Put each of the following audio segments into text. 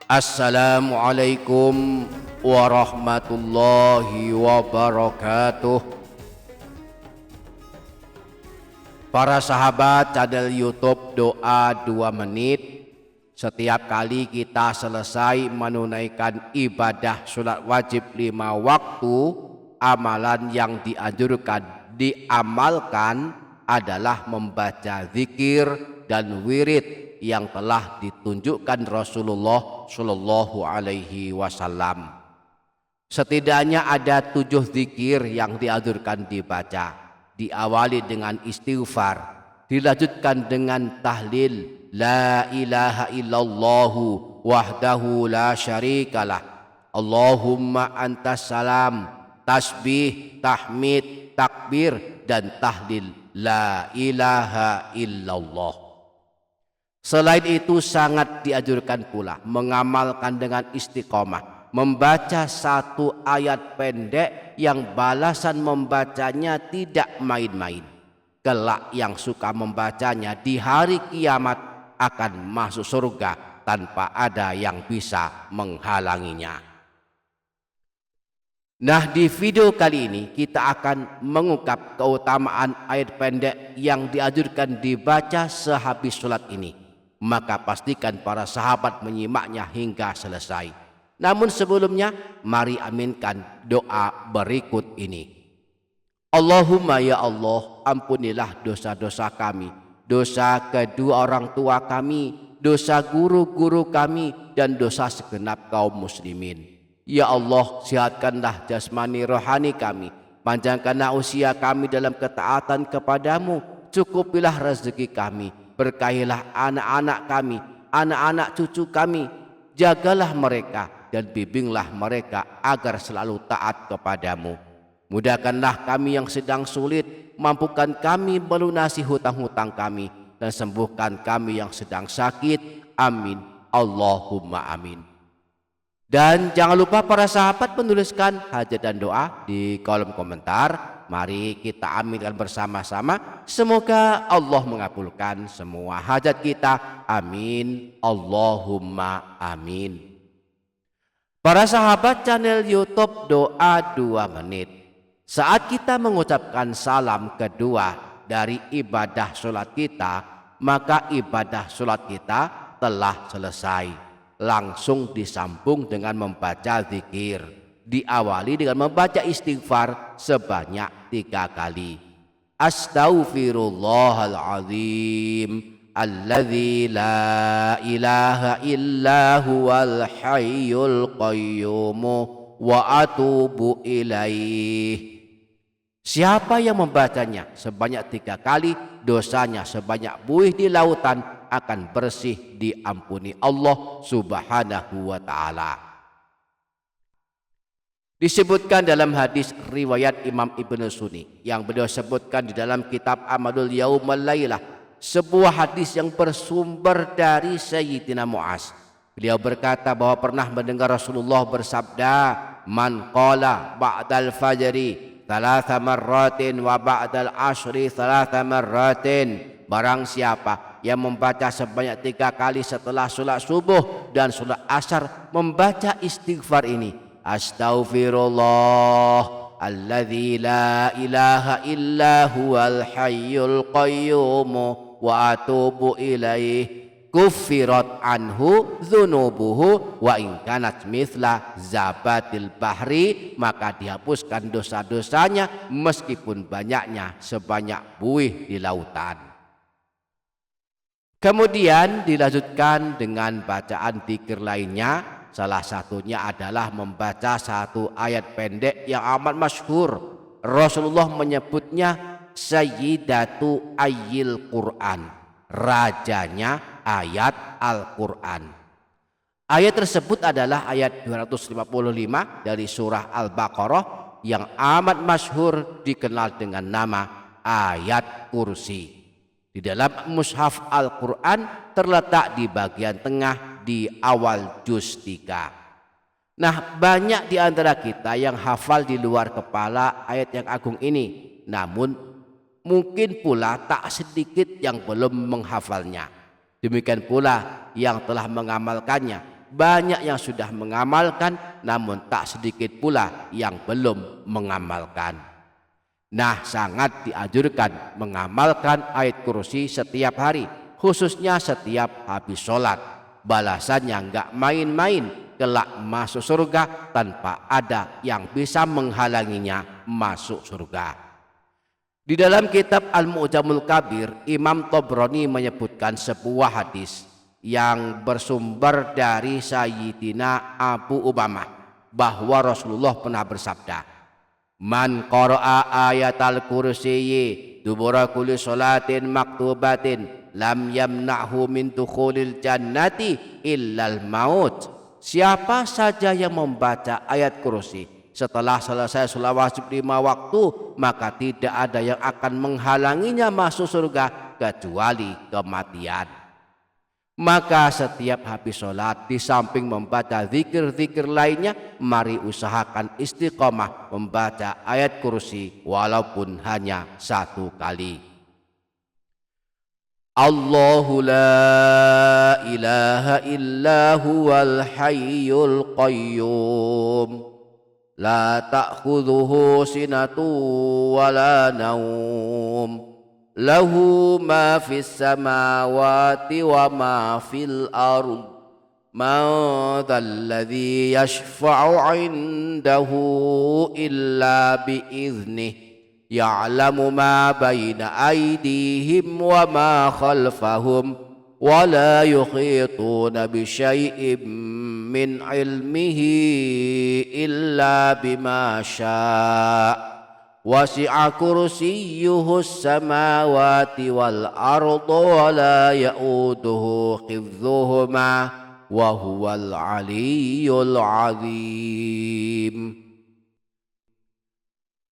Assalamualaikum warahmatullahi wabarakatuh. Para sahabat channel YouTube Doa 2 Menit, setiap kali kita selesai menunaikan ibadah sholat wajib 5 waktu, amalan yang dianjurkan diamalkan adalah membaca zikir dan wirid yang telah ditunjukkan Rasulullah Shallallahu Alaihi Wasallam. Setidaknya ada 7 zikir yang dianjurkan dibaca. Diawali dengan istighfar, dilanjutkan dengan tahlil la ilaha illallahu wahdahu la syarikalah, Allahumma antas salam, tasbih, tahmid, takbir, dan tahlil la ilaha illallah. Selain itu sangat dianjurkan pula mengamalkan dengan istiqomah, membaca satu ayat pendek yang balasan membacanya tidak main-main. Kelak yang suka membacanya di hari kiamat akan masuk surga tanpa ada yang bisa menghalanginya. Nah, di video kali ini kita akan mengungkap keutamaan ayat pendek yang dianjurkan dibaca sehabis sholat ini. Maka pastikan para sahabat menyimaknya hingga selesai. Namun sebelumnya, mari aminkan doa berikut ini. Allahumma ya Allah, ampunilah dosa-dosa kami, dosa kedua orang tua kami, dosa guru-guru kami, dan dosa segenap kaum muslimin. Ya Allah, sehatkanlah jasmani rohani kami, panjangkanlah usia kami dalam ketaatan kepadamu, cukupilah rezeki kami, berkahilah anak-anak kami, anak-anak cucu kami, jagalah mereka dan bimbinglah mereka agar selalu taat kepadamu. Mudahkanlah kami yang sedang sulit, mampukan kami melunasi hutang-hutang kami, dan sembuhkan kami yang sedang sakit. Amin. Allahumma amin. Dan jangan lupa para sahabat menuliskan hajat dan doa di kolom komentar. Mari kita aminkan bersama-sama. Semoga Allah mengabulkan semua hajat kita. Amin. Allahumma amin. Para sahabat channel YouTube Doa 2 Menit, saat kita mengucapkan salam kedua dari ibadah sholat kita, maka ibadah sholat kita telah selesai. Langsung disambung dengan membaca zikir. Diawali dengan membaca istighfar sebanyak 3 kali. Astaghfirullahaladzim alladzi la ilaha illa huwal hayyul qayyum wa atubu ilaih. Siapa yang membacanya sebanyak 3 kali, dosanya sebanyak buih di lautan akan bersih diampuni Allah Subhanahu wa ta'ala. Disebutkan dalam hadis riwayat Imam Ibnu Sunni yang beliau sebutkan di dalam kitab Amalul Yaum wal Lailah, sebuah hadis yang bersumber dari Sayyidina Mu'az. Beliau berkata bahwa pernah mendengar Rasulullah bersabda, man qala ba'dal fajri 3 marratin wa ba'dal ashri 3 marratin, barang siapa yang membaca sebanyak 3 kali setelah sholat subuh dan sholat asar membaca istighfar ini, astaghfirullah alladzi la ilaha illa huwal hayyul qayyum wa atubu ilaih, kuffirat anhu dzunubuhu wa in kanat mithla zabatil bahri, maka dihapuskan dosa-dosanya meskipun banyaknya sebanyak buih di lautan. Kemudian dilanjutkan dengan bacaan zikir lainnya. Salah satunya adalah membaca satu ayat pendek yang amat masyhur. Rasulullah menyebutnya Sayyidatu Ayyil Quran, rajanya ayat Al-Quran. Ayat tersebut adalah ayat 255 dari surah Al-Baqarah yang amat masyhur dikenal dengan nama ayat kursi. Di dalam mushaf Al-Quran terletak di bagian tengah di awal juz 3. Nah, banyak di antara kita yang hafal di luar kepala ayat yang agung ini. Namun mungkin pula tak sedikit yang belum menghafalnya. Demikian pula yang telah mengamalkannya. banyak yang sudah mengamalkan, namun tak sedikit pula yang belum mengamalkan. Nah, sangat dianjurkan mengamalkan ayat kursi setiap hari, khususnya setiap habis sholat. Balasannya nggak main-main, kelak masuk surga tanpa ada yang bisa menghalanginya masuk surga. Di dalam kitab Al-Mu'jamul Kabir, Imam Tabrani menyebutkan sebuah hadis yang bersumber dari Sayyidina Abu Umamah bahwa Rasulullah pernah bersabda, "Man qara'a ayatal kursiyyi dubura kulli salatin maktubatin lam yamna'hu min dukhulil jannati illal maut." Siapa saja yang membaca ayat kursi setelah selesai sholat wajib 5 waktu, maka tidak ada yang akan menghalanginya masuk surga kecuali kematian. Maka setiap habis sholat, di samping membaca zikir-zikir lainnya, mari usahakan istiqomah membaca ayat kursi walaupun hanya 1 kali. Allahu la ilaha illa huwal hayyul qayyum la ta'khudhuhu sinatun wa la naum lahu ma fis samawati wa ma fil ardh man dzalladzi yashfa'u 'indahu illa bi idznihi ya'lamu ma baina aydihim wa ma khalfahum wa la yuhituna bi syai'in min ilmihi illa bima syaa' wasi'a kursiyyuhu samawati wal arda wa la ya'uduhu hifdhuhuma wa huwal aliyyul azim.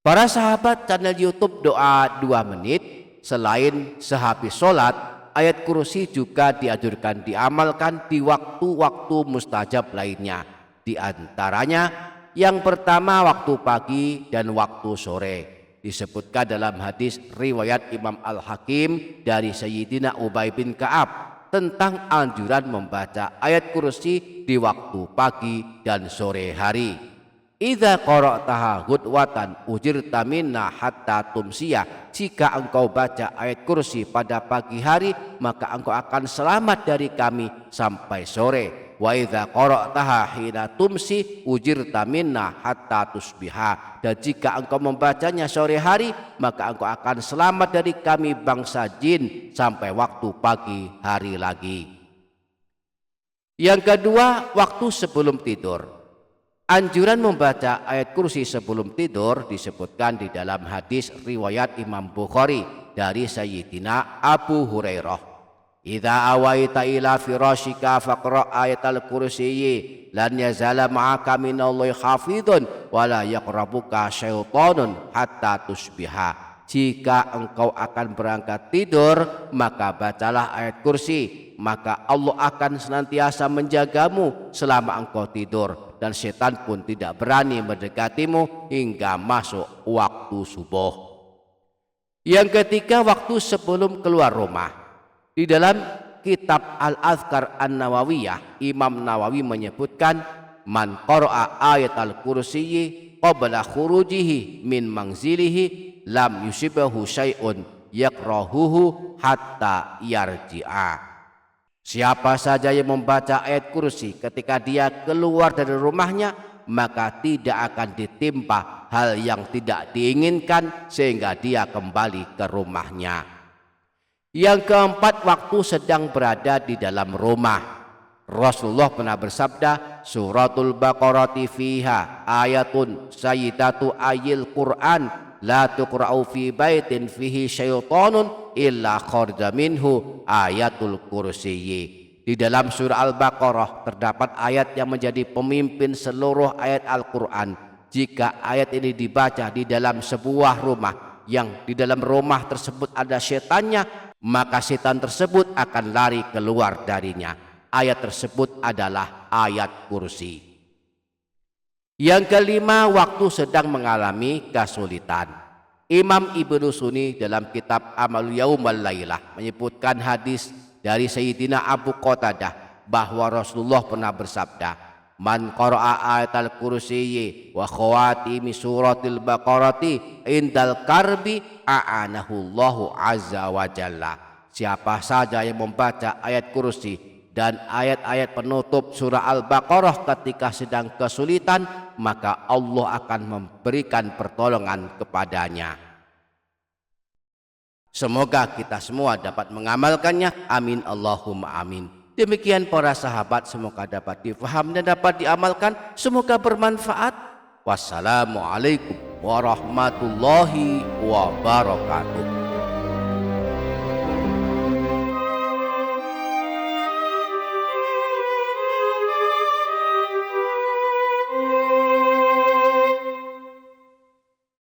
Para sahabat channel YouTube Doa 2 Menit, selain sehabis sholat, ayat kursi juga dianjurkan diamalkan di waktu-waktu mustajab lainnya. Di antaranya yang pertama waktu pagi dan waktu sore. Disebutkan dalam hadis riwayat Imam Al-Hakim dari Sayyidina Ubay bin Ka'ab tentang anjuran membaca ayat kursi di waktu pagi dan sore hari. Idza qara'taha ghudwatan ujirta minna hatta tumsiyah. Jika engkau baca ayat kursi pada pagi hari, maka engkau akan selamat dari kami sampai sore. Wa idza qara'taha hina tumsi ujirta minna hatta tusbiha. Dan jika engkau membacanya sore hari, maka engkau akan selamat dari kami bangsa jin sampai waktu pagi hari lagi. Yang kedua, waktu sebelum tidur. Anjuran membaca ayat kursi sebelum tidur disebutkan di dalam hadis riwayat Imam Bukhari dari Sayyidina Abu Hurairah. Idza awaita ila firashika faqra ayatal kursiyyi lan yazala ma'aka minallahi hafidhun wa la yaqrabuka syaitonun hatta tusbiha. Jika engkau akan berangkat tidur, maka bacalah ayat kursi, maka Allah akan senantiasa menjagamu selama engkau tidur, dan setan pun tidak berani mendekatimu hingga masuk waktu subuh. Yang ketiga, waktu sebelum keluar rumah. Di dalam kitab Al-Adhkar An-Nawawiyah, Imam Nawawi menyebutkan, man qara'a ayatal kursiyyi qabla khurujihi min manzilihi lam yusibahu syai'un yakrahuhu hatta yarji'a. Siapa saja yang membaca ayat kursi ketika dia keluar dari rumahnya, maka tidak akan ditimpa hal yang tidak diinginkan sehingga dia kembali ke rumahnya. Yang keempat, waktu sedang berada di dalam rumah. Rasulullah pernah bersabda, suratul Baqarati fiha ayatun sayyidatu ayil Qur'an la tuqra'u fi baitin fihi syaitanun illa kharja minhu ayatul kursiyyi. Di dalam surah Al-Baqarah terdapat ayat yang menjadi pemimpin seluruh ayat Al-Quran. Jika ayat ini dibaca di dalam sebuah rumah yang di dalam rumah tersebut ada setannya, maka setan tersebut akan lari keluar darinya. Ayat tersebut adalah ayat kursi. Yang kelima, waktu sedang mengalami kesulitan. Imam Ibnu Sunni dalam kitab Amalul Yaum wal Lailah menyebutkan hadis dari Sayyidina Abu Qatadah bahwa Rasulullah pernah bersabda, "Man qara'a ayatal kursiyyi wa khawatimi suratil baqarati indal karbi a'anahu Allahu azza wa jalla." Siapa saja yang membaca ayat kursi dan ayat-ayat penutup surah Al-Baqarah ketika sedang kesulitan, maka Allah akan memberikan pertolongan kepadanya. Semoga kita semua dapat mengamalkannya. Amin Allahumma amin. Demikian para sahabat, semoga dapat difaham dan dapat diamalkan. Semoga bermanfaat. Wassalamualaikum warahmatullahi wabarakatuh.